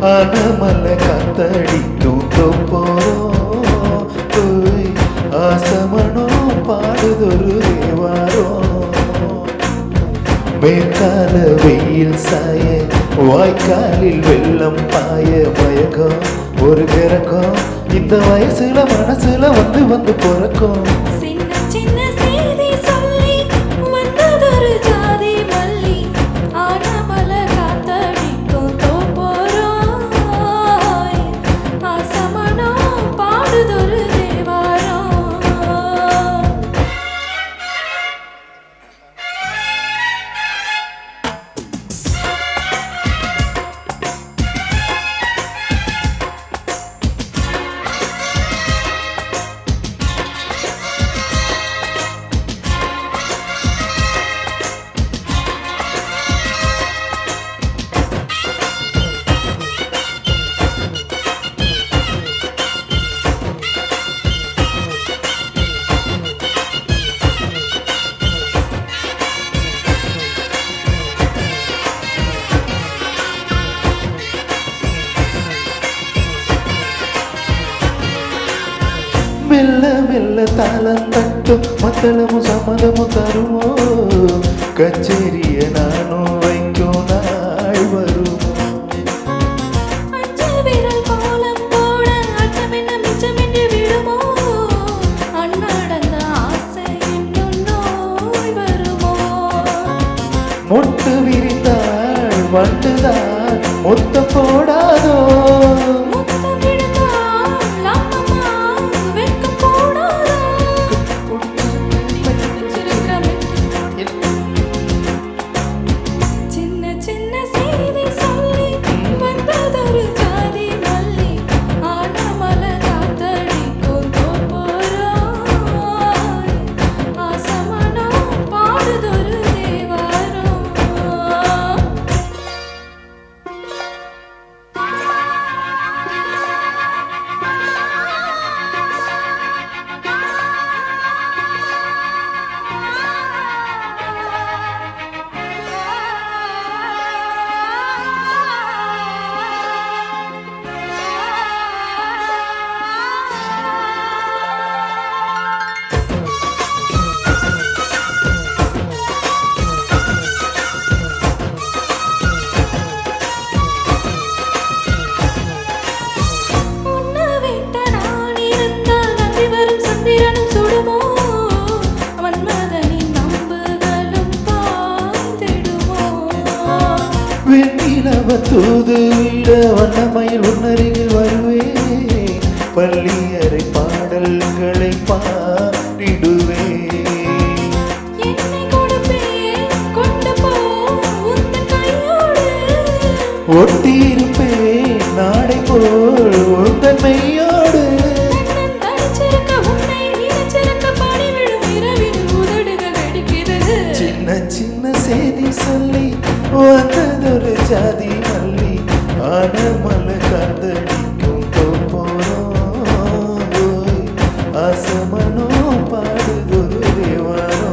ஆனமல்ல காத்தடிக்கும் தோப்போம் ஆசமனோ பாடுதொரு தேவாரோ மேற்கால வெயில் சாய வாய்க்காலில் வெள்ளம் பாய மயக்கம் ஒரு கிறக்கம் இந்த வயசுல மனசுல வந்து வந்து பிறக்கும் மெல்ல மெல்ல தாளம் தட்டும் மத்தளமும் சம்மதமும் தருமோ கச்சேரிய நானும் வைக்கும் நாள் வருமோ மொட்டு விரிந்தாள் வண்டுதான் மொத்த போடாதோ தூது விட வண்ணமயில் உன்னருகில் வருவேன் பள்ளியறை பாடல்களை பாடிடுவேன் ஒட்டியிருப்பேன் நாடை போல் உந்தன் மெய்யோடு சின்ன சின்ன செய்தி சொல்லி வந்ததொரு ஜாதி மல்லி ஆனமல்ல காத்தடிக்கும் தோப்போம் ஆசமனோ பாடுதொரு தேவாரோ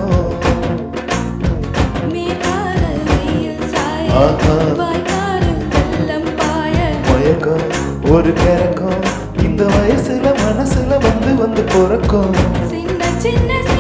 மயக்கம் ஒரு கிறக்கம் இந்த வயசுல மனசுல வந்து வந்து பிறக்கும் சின்ன சின்ன